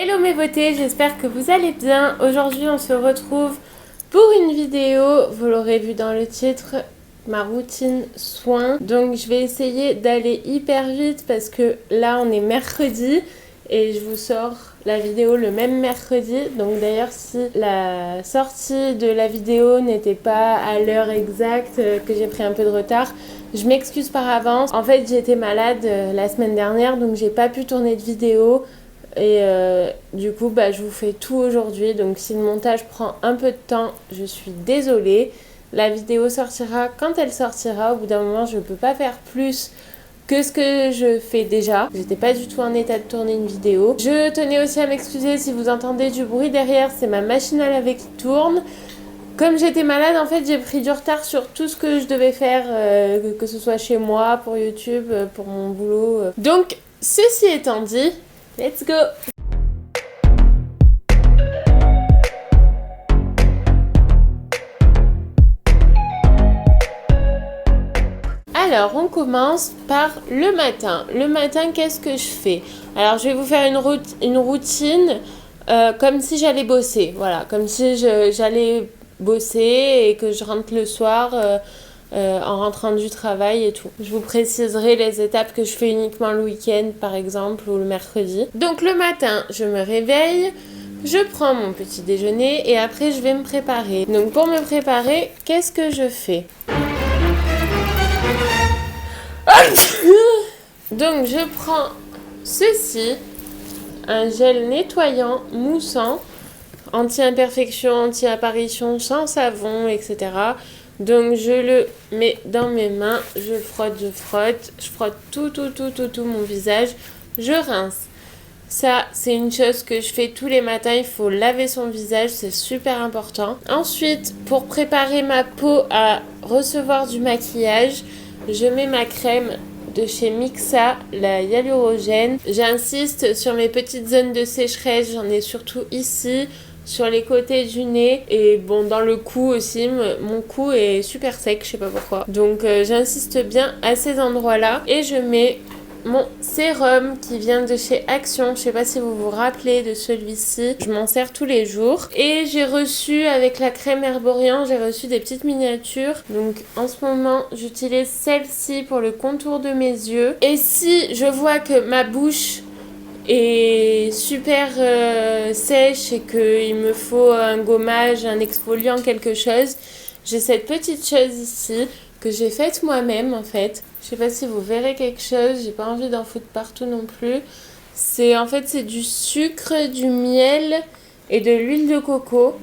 Hello mes beautés, j'espère que vous allez bien. Aujourd'hui on se retrouve pour une vidéo, vous l'aurez vu dans le titre, ma routine soins. Donc je vais essayer d'aller hyper vite parce que là on est mercredi et je vous sors la vidéo le même mercredi. Donc d'ailleurs si la sortie de la vidéo n'était pas à l'heure exacte, que j'ai pris un peu de retard, je m'excuse par avance. En fait j'étais malade la semaine dernière donc j'ai pas pu tourner de vidéo. Et du coup, je vous fais tout aujourd'hui. Donc si le montage prend un peu de temps, je suis désolée. La vidéo sortira quand elle sortira. Au bout d'un moment, je ne peux pas faire plus que ce que je fais déjà. J'étais pas du tout en état de tourner une vidéo. Je tenais aussi à m'excuser si vous entendez du bruit derrière. C'est ma machine à laver qui tourne. Comme j'étais malade, en fait, j'ai pris du retard sur tout ce que je devais faire, que ce soit chez moi, pour YouTube, pour mon boulot. Donc, ceci étant dit, let's go! Alors, on commence par le matin. Le matin, qu'est-ce que je fais? Alors, je vais vous faire une routine comme si j'allais bosser. Voilà, comme si j'allais bosser et que je rentre le soir en rentrant du travail et tout. Je vous préciserai les étapes que je fais uniquement le week-end, par exemple, ou le mercredi. Donc, le matin, je me réveille. Je prends mon petit déjeuner et après, je vais me préparer. Donc, pour me préparer, qu'est-ce que je fais? Donc je prends ceci, un gel nettoyant, moussant, anti-imperfection, anti-apparition, sans savon, etc. Donc je le mets dans mes mains, je frotte tout mon visage, je rince. Ça, c'est une chose que je fais tous les matins, il faut laver son visage, c'est super important. Ensuite, pour préparer ma peau à recevoir du maquillage, je mets ma crème de chez Mixa, la hyalurogène. J'insiste sur mes petites zones de sécheresse, j'en ai surtout ici, sur les côtés du nez et bon dans le cou aussi, mon cou est super sec, je sais pas pourquoi. Donc j'insiste bien à ces endroits-là et je mets mon sérum qui vient de chez Action, je sais pas si vous vous rappelez de celui-ci, je m'en sers tous les jours. Et j'ai reçu avec la crème Herborian, j'ai reçu des petites miniatures. Donc en ce moment, j'utilise celle-ci pour le contour de mes yeux. Et si je vois que ma bouche est super sèche et qu'il me faut un gommage, un exfoliant, quelque chose, j'ai cette petite chose ici que j'ai faite moi-même en fait. Je sais pas si vous verrez quelque chose, j'ai pas envie d'en foutre partout non plus. C'est du sucre, du miel et de l'huile de coco.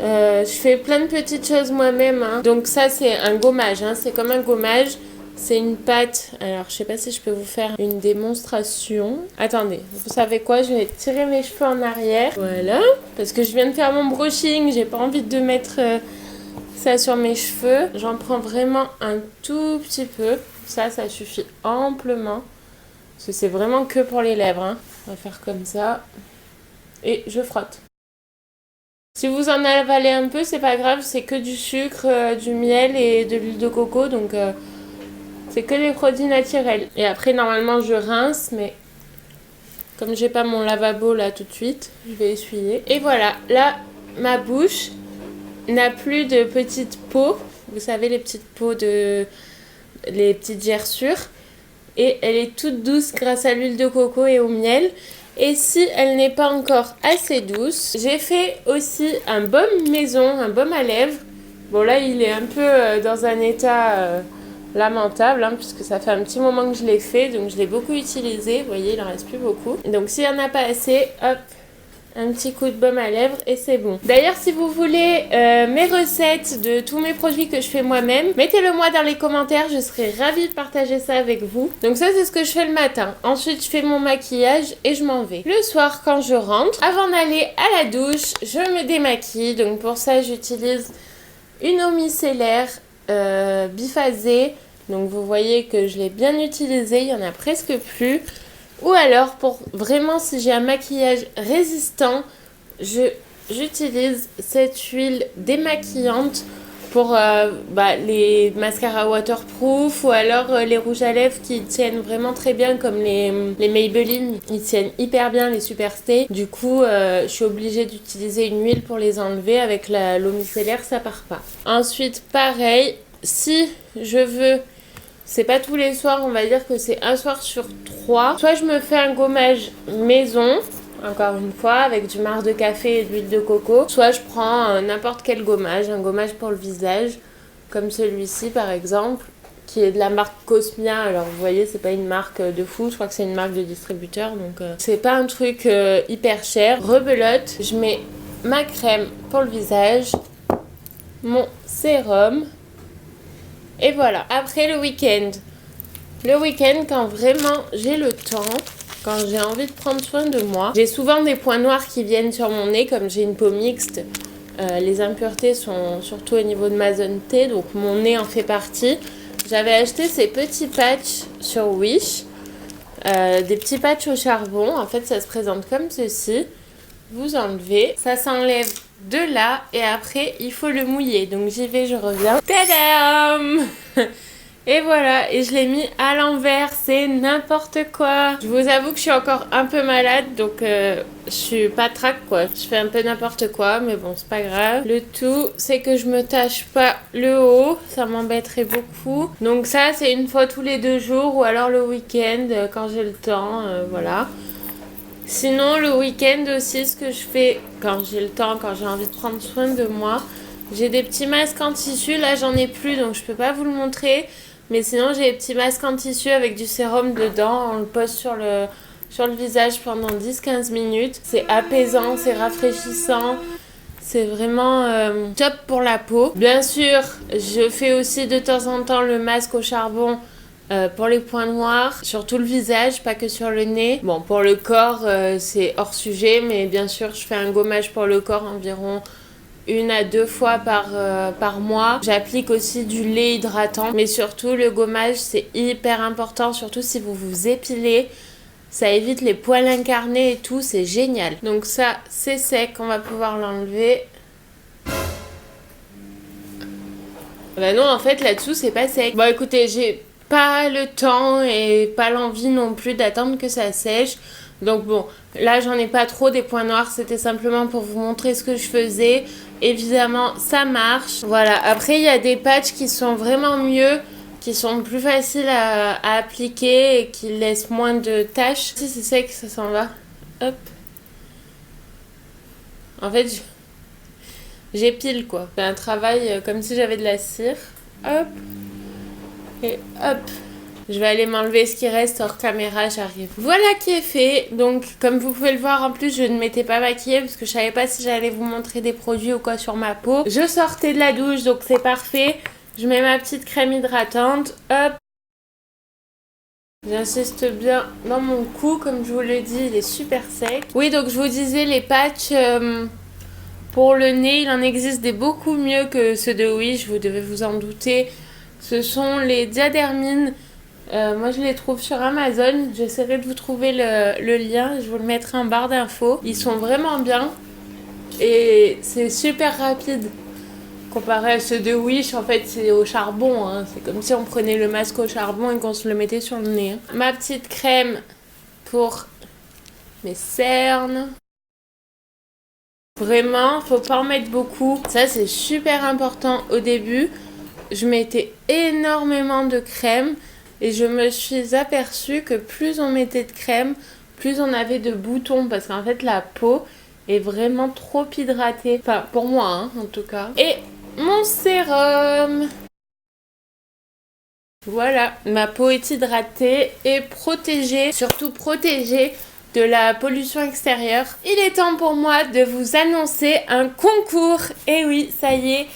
Je fais plein de petites choses moi-même. Donc ça c'est un gommage, c'est comme un gommage. C'est une pâte. Alors je sais pas si je peux vous faire une démonstration. Attendez, vous savez quoi? Je vais tirer mes cheveux en arrière. Voilà. Parce que je viens de faire mon brushing, j'ai pas envie de mettre ça sur mes cheveux. J'en prends vraiment un tout petit peu. Ça suffit amplement. Parce que c'est vraiment que pour les lèvres. On va faire comme ça. Et je frotte. Si vous en avalez un peu, c'est pas grave. C'est que du sucre, du miel et de l'huile de coco. Donc c'est que des produits naturels. Et après, normalement, je rince. Mais comme j'ai pas mon lavabo là tout de suite, je vais essuyer. Et voilà. Là, ma bouche n'a plus de petites peaux. Vous savez, les petites peaux les petites gerçures. Et elle est toute douce grâce à l'huile de coco et au miel. Et si elle n'est pas encore assez douce, j'ai fait aussi un baume maison, un baume à lèvres. Bon là il est un peu dans un état lamentable puisque ça fait un petit moment que je l'ai fait. Donc je l'ai beaucoup utilisé, vous voyez il en reste plus beaucoup. Donc s'il n'y en a pas assez, hop, un petit coup de baume à lèvres et c'est bon. D'ailleurs, si vous voulez mes recettes de tous mes produits que je fais moi-même, mettez-le moi dans les commentaires, je serai ravie de partager ça avec vous. Donc ça, c'est ce que je fais le matin. Ensuite, je fais mon maquillage et je m'en vais. Le soir, quand je rentre, avant d'aller à la douche, je me démaquille. Donc pour ça, j'utilise une eau micellaire biphasée. Donc vous voyez que je l'ai bien utilisée, il n'y en a presque plus. Ou alors, pour vraiment, si j'ai un maquillage résistant, j'utilise cette huile démaquillante pour les mascaras waterproof ou alors les rouges à lèvres qui tiennent vraiment très bien comme les Maybelline, ils tiennent hyper bien les Superstay. Du coup je suis obligée d'utiliser une huile pour les enlever. Avec l'eau micellaire ça part pas. Ensuite pareil, si je veux, c'est pas tous les soirs, on va dire que c'est un soir sur 3, soit je me fais un gommage maison, encore une fois, avec du marc de café et de l'huile de coco. Soit je prends n'importe quel gommage, un gommage pour le visage, comme celui-ci par exemple, qui est de la marque Cosmia. Alors vous voyez, c'est pas une marque de fou, je crois que c'est une marque de distributeur, donc c'est pas un truc hyper cher. Rebelote, je mets ma crème pour le visage, mon sérum, et voilà. Après le week-end, quand vraiment j'ai le temps, quand j'ai envie de prendre soin de moi, j'ai souvent des points noirs qui viennent sur mon nez, comme j'ai une peau mixte. Les impuretés sont surtout au niveau de ma zone T, donc mon nez en fait partie. J'avais acheté ces petits patchs sur Wish, des petits patchs au charbon. En fait, ça se présente comme ceci. Vous enlevez, ça s'enlève de là et après il faut le mouiller. Donc j'y vais, je reviens. Tadam! Et voilà, et je l'ai mis à l'envers, c'est n'importe quoi. Je vous avoue que je suis encore un peu malade, donc je suis pas trac quoi. Je fais un peu n'importe quoi, mais bon, c'est pas grave. Le tout, c'est que je me tâche pas le haut, ça m'embêterait beaucoup. Donc ça, c'est une fois tous les 2 jours, ou alors le week-end, quand j'ai le temps, voilà. Sinon, le week-end aussi, ce que je fais quand j'ai le temps, quand j'ai envie de prendre soin de moi, j'ai des petits masques en tissu. Là, j'en ai plus, donc je peux pas vous le montrer. Mais sinon, j'ai des petits masques en tissu avec du sérum dedans. On le pose sur le visage pendant 10-15 minutes. C'est apaisant, c'est rafraîchissant. C'est vraiment top pour la peau. Bien sûr, je fais aussi de temps en temps le masque au charbon pour les points noirs, sur tout le visage, pas que sur le nez. Bon, pour le corps, c'est hors sujet, mais bien sûr, je fais un gommage pour le corps environ 1 à 2 fois par mois. J'applique aussi du lait hydratant, mais surtout le gommage c'est hyper important, surtout si vous vous épilez, ça évite les poils incarnés et tout, c'est génial. Donc ça c'est sec, on va pouvoir l'enlever. Bah non, en fait là-dessous c'est pas sec. Bon écoutez, j'ai pas le temps et pas l'envie non plus d'attendre que ça sèche. Donc bon, là j'en ai pas trop des points noirs, c'était simplement pour vous montrer ce que je faisais. Évidemment ça marche. Voilà, après il y a des patchs qui sont vraiment mieux, qui sont plus faciles à appliquer et qui laissent moins de taches. Si c'est sec, ça s'en va. Hop. En fait, j'épile quoi. C'est un travail comme si j'avais de la cire. Hop. Et hop. Je vais aller m'enlever ce qui reste hors caméra, j'arrive. Voilà qui est fait. Donc, comme vous pouvez le voir, en plus, je ne m'étais pas maquillée parce que je savais pas si j'allais vous montrer des produits ou quoi sur ma peau. Je sortais de la douche, donc c'est parfait. Je mets ma petite crème hydratante. Hop. J'insiste bien dans mon cou, comme je vous le dis, il est super sec. Oui, donc je vous disais, les patchs pour le nez, il en existe des beaucoup mieux que ceux de Wish, vous devez vous en douter. Ce sont les Diadermine. Moi je les trouve sur Amazon, j'essaierai de vous trouver le lien, je vous le mettrai en barre d'infos. Ils sont vraiment bien et c'est super rapide comparé à ceux de Wish. En fait c'est au charbon, hein. C'est comme si on prenait le masque au charbon et qu'on se le mettait sur le nez. Ma petite crème pour mes cernes. Vraiment, faut pas en mettre beaucoup, ça c'est super important au début. Je mettais énormément de crème. Et je me suis aperçue que plus on mettait de crème, plus on avait de boutons. Parce qu'en fait, la peau est vraiment trop hydratée. Enfin, pour moi, hein, en tout cas. Et mon sérum. Voilà, ma peau est hydratée et protégée. Surtout protégée de la pollution extérieure. Il est temps pour moi de vous annoncer un concours. Et oui, ça y est.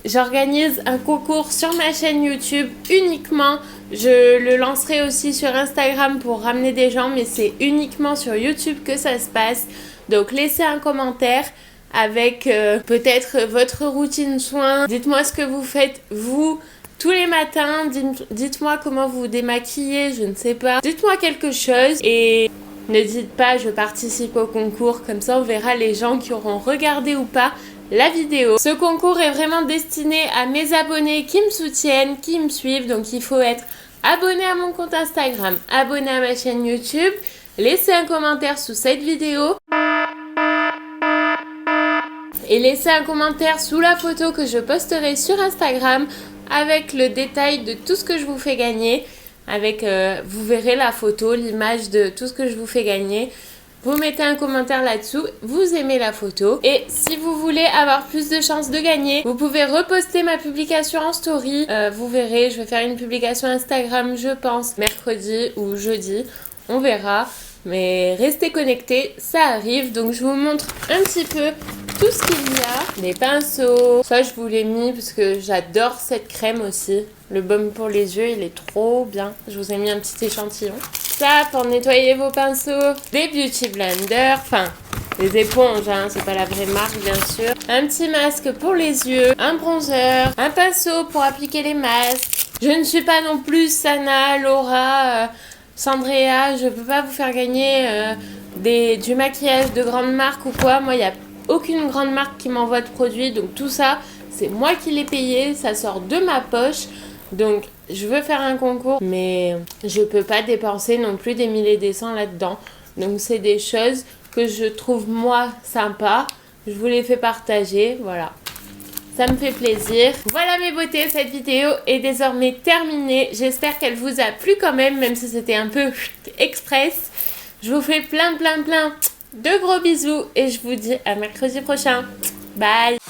J'organise un concours sur ma chaîne YouTube uniquement. Je le lancerai aussi sur Instagram pour ramener des gens, mais c'est uniquement sur YouTube que ça se passe. Donc laissez un commentaire avec peut-être votre routine soin. Dites-moi ce que vous faites vous tous les matins. Dites-moi comment vous vous démaquillez, je ne sais pas. Dites-moi quelque chose et Ne dites pas je participe au concours, comme ça on verra les gens qui auront regardé ou pas la vidéo. Ce concours est vraiment destiné à mes abonnés qui me soutiennent, qui me suivent, donc il faut être abonné à mon compte Instagram, abonné à ma chaîne YouTube, laissez un commentaire sous cette vidéo et laissez un commentaire sous la photo que je posterai sur Instagram avec le détail de tout ce que je vous fais gagner. Vous verrez la photo, l'image de tout ce que je vous fais gagner. Vous mettez un commentaire là-dessous, vous aimez la photo. Et si vous voulez avoir plus de chances de gagner, vous pouvez reposter ma publication en story. Vous verrez, je vais faire une publication Instagram, je pense, mercredi ou jeudi. On verra. Mais restez connectés, ça arrive. Donc je vous montre un petit peu tout ce qu'il y a. Les pinceaux. Ça, je vous l'ai mis parce que j'adore cette crème aussi. Le baume pour les yeux, il est trop bien. Je vous ai mis un petit échantillon. Ça, pour nettoyer vos pinceaux. Des beauty blenders. Enfin, des éponges, hein. C'est pas la vraie marque, bien sûr. Un petit masque pour les yeux. Un bronzer. Un pinceau pour appliquer les masques. Je ne suis pas non plus Sana, Laura... Sandrea, je peux pas vous faire gagner du maquillage de grande marque ou quoi. Moi, il n'y a aucune grande marque qui m'envoie de produits. Donc tout ça, c'est moi qui l'ai payé. Ça sort de ma poche. Donc je veux faire un concours. Mais je peux pas dépenser non plus des milliers et des cents là-dedans. Donc c'est des choses que je trouve moi sympa. Je vous les fais partager. Voilà. Ça me fait plaisir. Voilà mes beautés, cette vidéo est désormais terminée. J'espère qu'elle vous a plu quand même si c'était un peu express. Je vous fais plein de gros bisous et je vous dis à mercredi prochain. Bye!